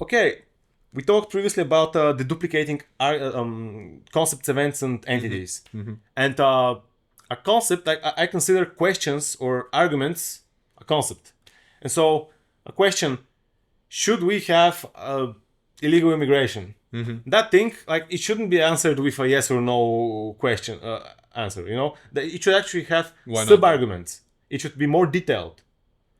Okay, we talked previously about the duplicating concepts, events, and entities. And a concept, like I consider questions or arguments a concept. And so a question, should we have illegal immigration? That thing, like, it shouldn't be answered with a yes or no question answer, you know? It should actually have Why not? sub-arguments. It should be more detailed.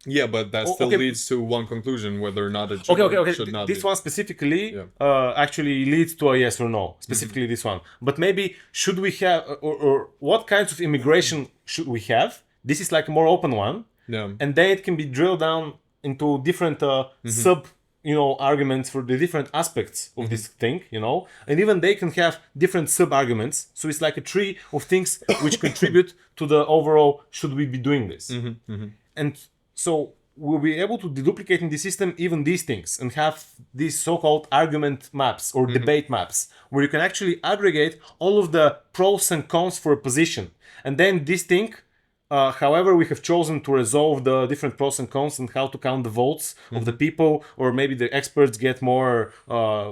Yeah, but that still okay. leads to one conclusion whether or not it should, Okay. should not This be. one specifically Yeah. actually leads to a yes or no. Specifically this one. But maybe should we have, or what kinds of immigration should we have? This is like a more open one. Yeah. And then it can be drilled down into different sub, arguments for the different aspects of this thing, and even they can have different sub arguments. So it's like a tree of things which contribute to the overall should we be doing this. And so we'll be able to deduplicate in the system even these things and have these so-called argument maps or debate maps, where you can actually aggregate all of the pros and cons for a position. And then this thing, however we have chosen to resolve the different pros and cons and how to count the votes of the people, or maybe the experts get more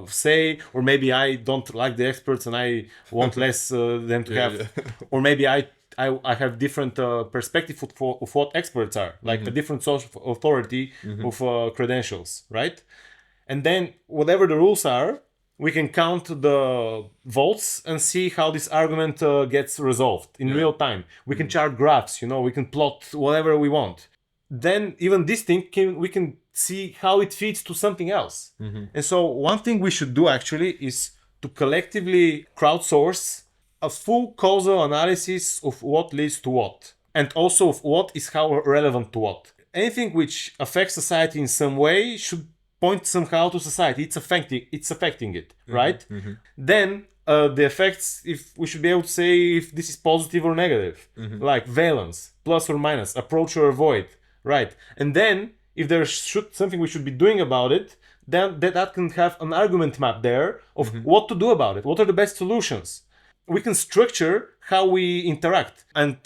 say, or maybe I don't like the experts and I want less them to have, or maybe I have different perspective of what experts are, like a different social authority of credentials, right? And then whatever the rules are, we can count the votes and see how this argument gets resolved in real time. We can chart graphs, we can plot whatever we want. Then even this thing, we can see how it feeds to something else. And so one thing we should do actually is to collectively crowdsource a full causal analysis of what leads to what, and also of what is how relevant to what. Anything which affects society in some way should point somehow to society. It's affecting it, right? Then the effects, if we should be able to say if this is positive or negative, like valence, plus or minus, approach or avoid, right? And then if there's something we should be doing about it, then that can have an argument map there of what to do about it. What are the best solutions? We can structure how we interact. And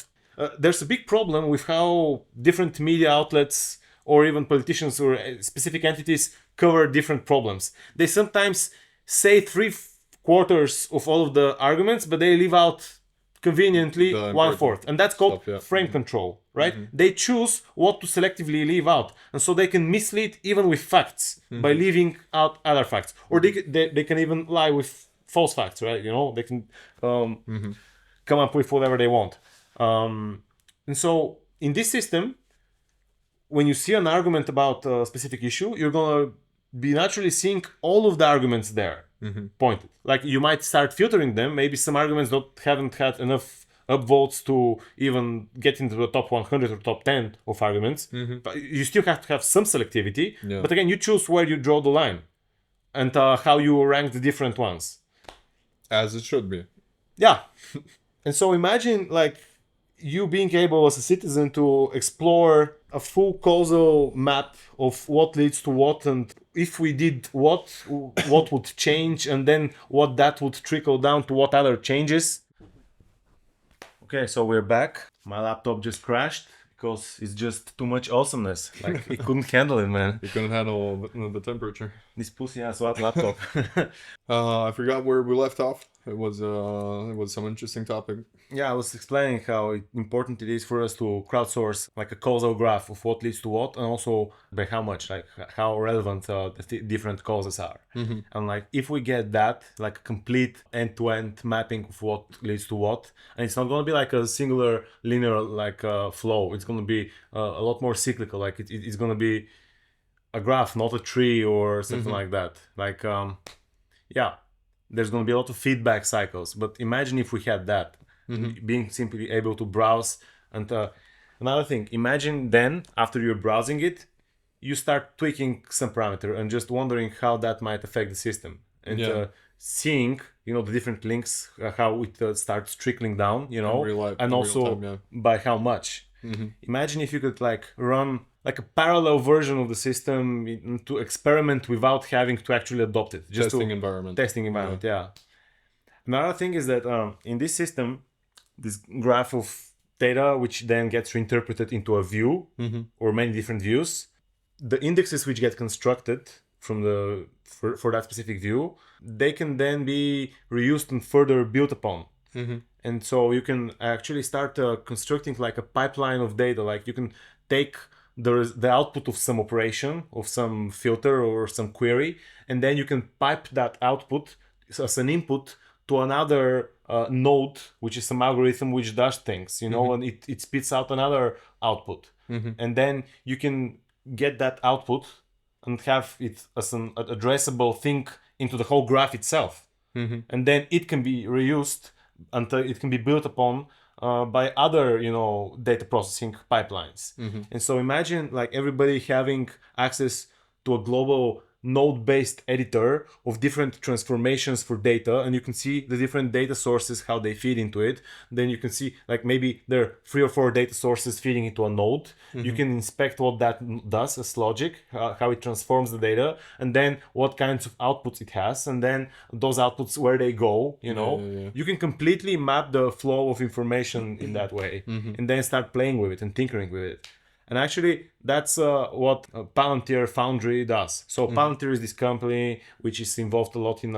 there's a big problem with how different media outlets or even politicians or specific entities cover different problems. They sometimes say 3/4 of all of the arguments, but they leave out conveniently 1/4. And that's called frame control, right? They choose what to selectively leave out. And so they can mislead even with facts by leaving out other facts. Or they can even lie with false facts, right? They can come up with whatever they want. And so in this system, when you see an argument about a specific issue, you're going to be naturally seeing all of the arguments there pointed. Like you might start filtering them. Maybe some arguments haven't had enough upvotes to even get into the top 100 or top 10 of arguments. But you still have to have some selectivity. Yeah. But again, you choose where you draw the line and how you rank the different ones. As it should be. Yeah. And so imagine like you being able as a citizen to explore a full causal map of what leads to what, and if we did what would change, and then what that would trickle down to what other changes. Okay, so we're back. My laptop just crashed because it's just too much awesomeness. Like it couldn't handle it, man. It couldn't handle the temperature. This pussy ass laptop. I forgot where we left off. It was some interesting topic. Yeah, I was explaining how important it is for us to crowdsource like a causal graph of what leads to what, and also by how much, like how relevant the different causes are. And like if we get that, like a complete end-to-end mapping of what leads to what, and it's not going to be like a singular linear like flow. It's going to be a lot more cyclical. Like it's going to be a graph, not a tree or something like that. Like there's going to be a lot of feedback cycles. But imagine if we had that. Being simply able to browse. And another thing, imagine then after you're browsing it, you start tweaking some parameter and just wondering how that might affect the system, and seeing the different links, how it starts trickling down, and also by how much. Imagine if you could like run like a parallel version of the system to experiment without having to actually adopt it. Just testing environment. Yeah. Another thing is that in this system, this graph of data, which then gets reinterpreted into a view or many different views, the indexes which get constructed for that specific view, they can then be reused and further built upon. And so you can actually start constructing like a pipeline of data. Like you can take the output of some operation, of some filter or some query, and then you can pipe that output as an input to another node, which is some algorithm which does things, and it spits out another output. And then you can get that output and have it as an addressable thing into the whole graph itself. And then it can be reused until it can be built upon by other, data processing pipelines. And so imagine like everybody having access to a global node-based editor of different transformations for data, and you can see the different data sources, how they feed into it. Then you can see like maybe there are 3 or 4 data sources feeding into a node. You can inspect what that does as logic, how it transforms the data, and then what kinds of outputs it has, and then those outputs, where they go. You can completely map the flow of information in that way, and then start playing with it and tinkering with it. And actually, that's what Palantir Foundry does. So Palantir is this company which is involved a lot in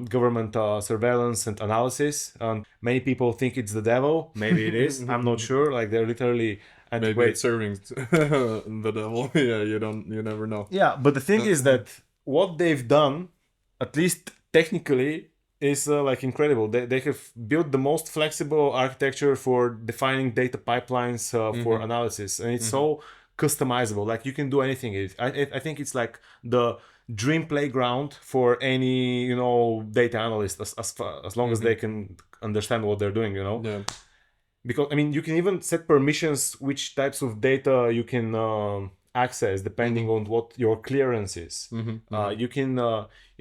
government surveillance and analysis. And many people think it's the devil. Maybe it is. I'm not sure. Like they're literally. Maybe it's serving the devil. Yeah, you never know. Yeah, but the thing is that what they've done, at least technically, is like incredible. They have built the most flexible architecture for defining data pipelines for analysis, and it's so customizable. Like you can do anything. I think it's like the dream playground for any data analyst, as long as they can understand what they're doing. Yeah. Because you can even set permissions, which types of data you can access depending on what your clearance is. You can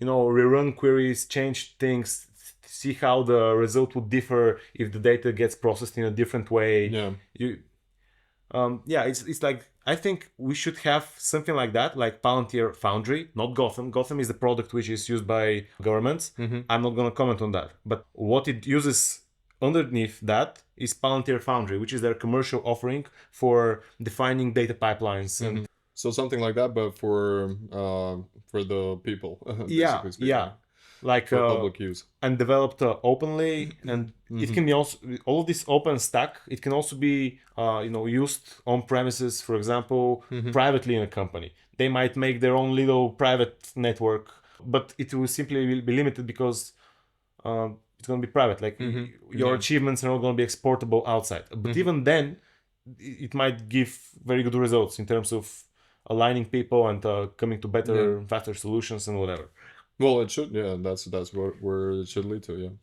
rerun queries, change things, see how the result would differ if the data gets processed in a different way. It's like, I think we should have something like that, like Palantir Foundry, not Gotham. Gotham is the product which is used by governments. I'm not going to comment on that, but what it uses underneath that is Palantir Foundry, which is their commercial offering for defining data pipelines. And so something like that, but for the people. Like for public use, and developed openly, and it can be also all of this open stack. It can also be used on premises, for example, privately in a company. They might make their own little private network, but it will simply be limited because it's going to be private. Like your achievements are not going to be exportable outside. But even then, it might give very good results in terms of aligning people and coming to better, faster solutions and whatever. Well, it should. Yeah, that's where it should lead to. Yeah.